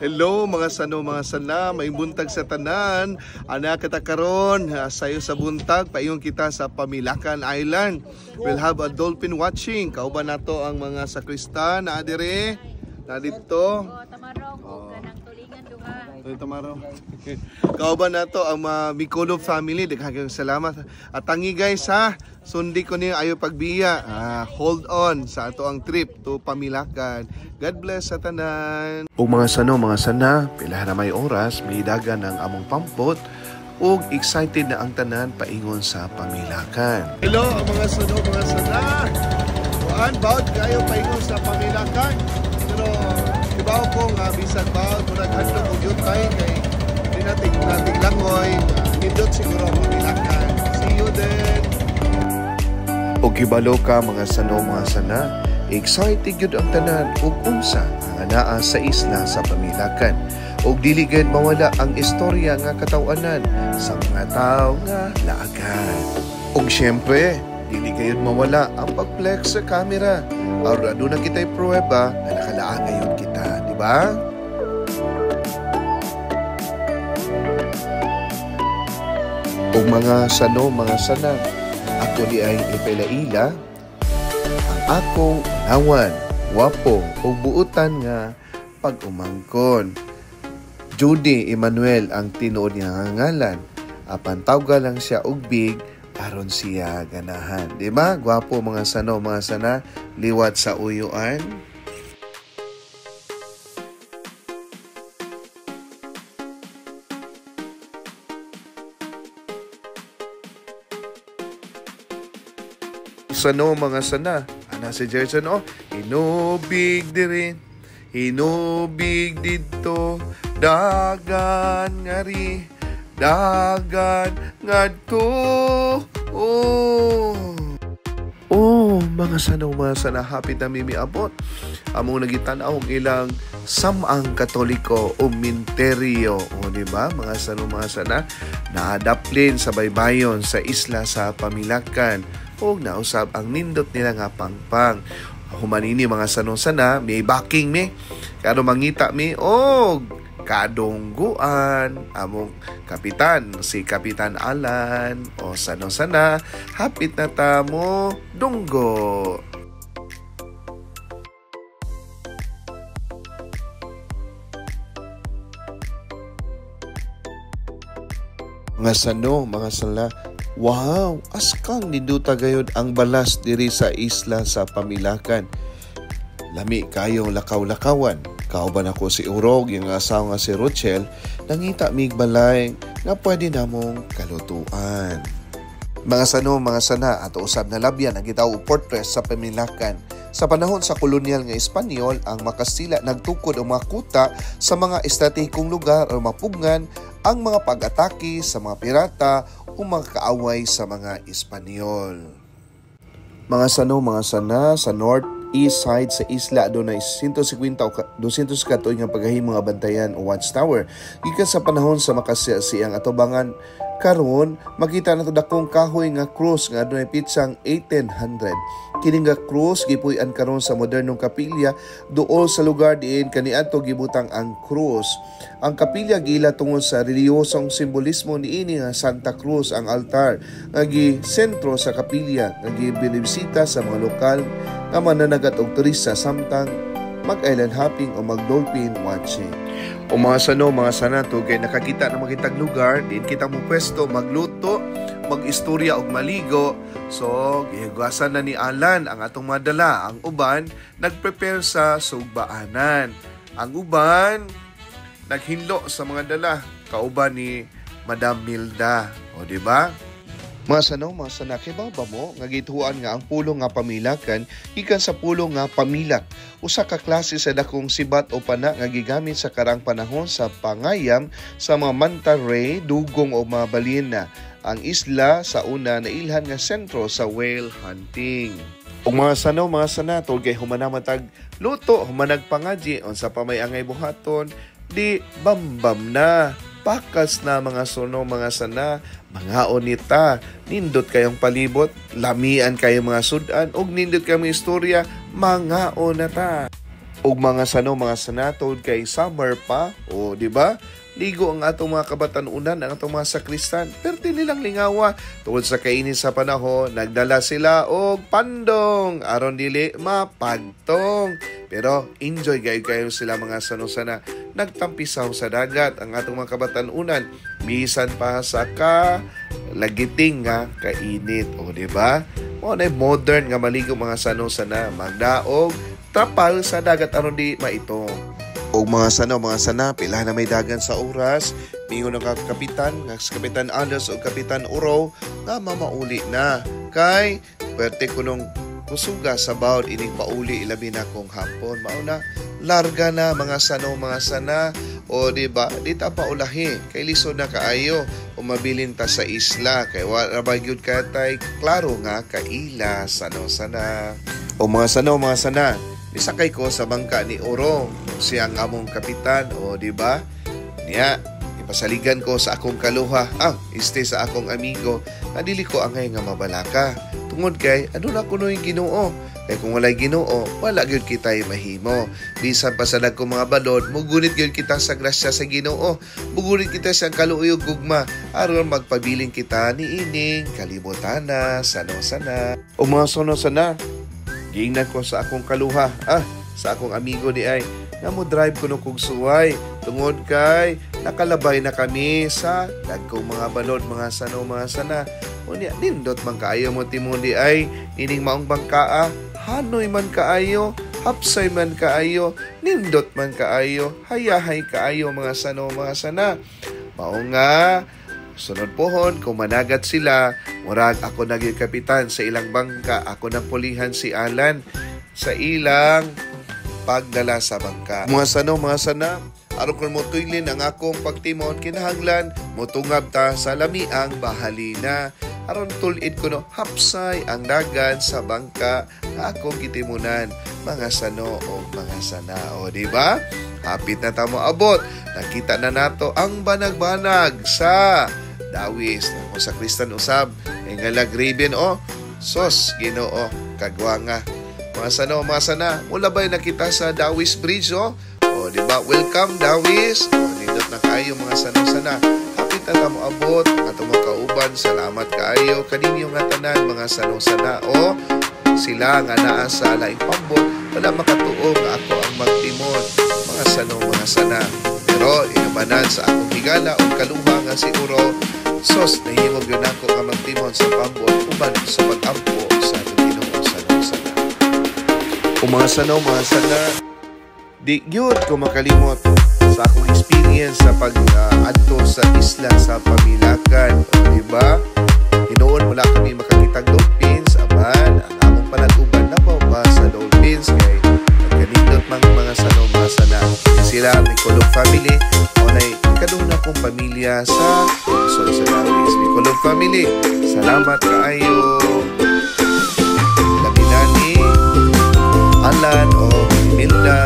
Hello mga sano mga sana, may buntag sa tanan. Ana kita karon sayo sa buntag paingon kita sa Pamilakan Island. We'll have a dolphin watching. Kauban nato ang mga sakristan na adire na dito. Tamarong. Kauban nato ang Mikono family. Daghang salamat. At tangi guys ha, sundi ko niyo ayo pagbiya. Hold on sa ato ang trip to Pamilakan. God bless sa tanan. O mga sano, mga sana, pila na may oras, may dagan ng among pampot, ug excited na ang tanan paingon sa Pamilakan. Hello mga sano, mga sana. Kuan baud kayo paingon sa Pamilakan. Pero ibaw ko nga bisan baud murag hadlok og yutay kay di nating langoy. Nindot siguro ang Pamilakan. See you then. O gibalo ka mga sano, mga sana. Excited yun ang tanan ug unsa ang anaa sa isla sa Pamilakan. Ug dili gayud mawala ang istorya nga katawanan sa mga tawo nga laagan. Ug syempre, dili gayud mawala ang pag-flex sa camera. Aron aduna kitay pruweba nga nakalaag gayud kita, di ba? Ug mga sano, mga sana, ako di ay ipailaila ang akong nawan, wapo o buutan nga pag-umangkon. Judy Emmanuel ang tinuod niya nga ngalan. Apan tawga lang siya og big aron siya ganahan. Di ba? Gwapo mga sano, mga sana, liwat sa uyuan. Sano mga sana, ana si Jerson hinubig di rin, hinubig dito, dagan ngari, dagan ngadto. Mga sano, mga sana, hapit na mimiabot. Among nagitanaw ang ilang samang katoliko o minteryo. O diba, mga sano, mga sana, naadaplin sa baybayon sa isla sa Pamilakan. O nausap ang nindot nila nga pangpang. Humanini mga sanong sana, may backing mi. Kano mangita mi, kadungguan. Among kapitan, si Kapitan Alan. O sanong sana, hapit na tamo, dunggo. Mga sano, mga sala, wow, askang niduta gayod ang balas diri sa isla sa Pamilakan. Lami kayo lakaw-lakawan. Kauban ako si Urog, yung asawa nga si Rochelle, nangita mig balay nga pwede namong kalutuan. Mga sano, mga sana, ato usab na labyan ang gitawag fortress sa Pamilakan. Sa panahon sa kolonyal nga Espanyol, ang Makastila nagtukod ang mga kuta sa mga estratehikong lugar o mapugngan ang mga pag-atake sa mga pirata o mga kaaway sa mga Espanyol. Mga sano, mga sana, sa northeast side sa isla adunay 150 o 200 katoy nga paghahimo nga bantayan o watchtower. Gikan sa panahon sa makasiyang atubangan karon makita nato dakong kahoy nga cross nga adunay pitsang 1800. Kini nga cross gipuy-an karon sa modernong kapilya duol sa lugar diin kaniadto gibutang ang cross. Ang kapilya gila tungod sa relihiyosong simbolismo niini nga Santa Cruz ang altar nga sentro sa kapilya nga gibinibisita sa mga lokal nga mananagat og turista samtang mag-island hopping o mag-dolphin watching. O mga sano, mga sana to kay nakakita na makitag lugar, din kita mo pwesto magluto, mag-istorya og maligo. So, gihugasan na ni Alan ang atong madala. Ang uban nagprepare sa sugbaanan. Ang uban naghinlo sa mga dala. Kauban ni Madam Milda. O di ba? Mga sano, mga sana, kibaw ba mo nga gituan nga ang pulong nga Pamilakan ikan sa pulong nga Pamilak. Usa ka klase sa dakong sibat o pana nga gigamit sa karang panahon sa pangayam sa mga manta ray, dugong o mga balina. Ang isla sa una na ilhan nga sentro sa whale hunting. O mga sano, mga sana, tolgay humanamatag luto, humanag pangaji, unsa pa may angay buhaton, di bambam na. Pakas na mga sono, mga sana, mga onita, nindot kayong palibot, lamian kayong mga sudan, og nindot kayong istorya, mga onata. Og mga mga sanatod kay summer pa, o di ba? Ligo ang atong mga kabatanunan, ang atong mga sakristan. Pero nilang lingawa. Tungod sa kainit sa panahon, nagdala sila og pandong. Aron dili mapagtong. Pero enjoy kayo sila mga sana. Nagtampisaw sa dagat ang atong mga kabatanunan. Bisan pa sa lagiting nga kainit. O di ba? Mo na modern nga maligo mga sana. Magdaog trapal sa dagat aron di maitong. O mga sana, pila na may dagan sa oras, mingon ng kapitan Anders o kapitan Uro, nga mamauli na. Kay, pwerte ko nung kusuga sa bawd, ining pauli, ilabi na kong hapon. Mauna, larga na mga sana, o diba, di ta paulahi, kay lisod na kaayo, o mabilin ta sa isla, kay wala bagyod ka tay, klaro nga, kaila, sana. O mga sana, isakay ko sa bangka ni Oro, siya ang among kapitan, o di ba? Niya, ipasaligan ko sa akong kaluha, sa akong amigo, nadili ko angay nga mabalaka. Tungod kay, ano na kuno yung Ginoo? Kaya kung walay Ginoo, wala gyud kita mahimo. Bisan pa sa nagkong mga balod, mugunit gyud kita sa grasya sa Ginoo. Mugunit kita sa kaluoy ug gugma, aron magpabiling kita ni ining kalibutana, sana. O mga sana. Giingnan ko sa akong kaluha, sa akong amigo di ay, nga mo drive ko no kong suway. Tungod kay, nakalabay na kami sa dagkong mga balod, mga sana. Unya, nindot man kaayo mo timon di ay, ining maong bangkaa, hanoy man kaayo, hapsay man kaayo, nindot man kaayo, hayahay kaayo mga sana. Mao nga, sunod pohon, kung managat sila, murag ako naging kapitan sa ilang bangka, ako nang pulihan si Alan sa ilang pagdala sa bangka. Mga sana, aron kung motuylin ang akong pagtimon, kinahanglan, motungab ta sa lamiang bahalina. Aron tulid ko no, hapsay ang dagan sa bangka na akong gitimunan, mga sana, o diba? Hapit na tamo abot, nakita na nato ang banag-banag sa dawis o sa Kristan usab nga lagriben sos Ginoo kagwanga mga sana mula ba'y nakita sa Dawis Bridge o di ba welcome Dawis nindot na kayo mga sana hapit na tamo abot nga kauban salamat kaayo kaninyo nga tanan mga sana sila nga naa sa laing pambot wala makatuo nga ako ang magtimon mga sana pero inabanan sa akong higala o kaluha nga si Uro sos nahimog yun ako nga magtimon sa pambot uban sa pag-ampo sa Ginoo sana. O mga sana di gyud ko makalimot sa akong experience sa pag-adto sa isla sa Pamilakan, diba? Hinoon wala kami makakitag dolphins aban ang among panag-uban na ba sa dolphins kay nagkanindot mga sana sila may Colog family o na kaduna kong pamilya sa Dawis. May Colog family, salamat kaayo Laminani, Alan o Milda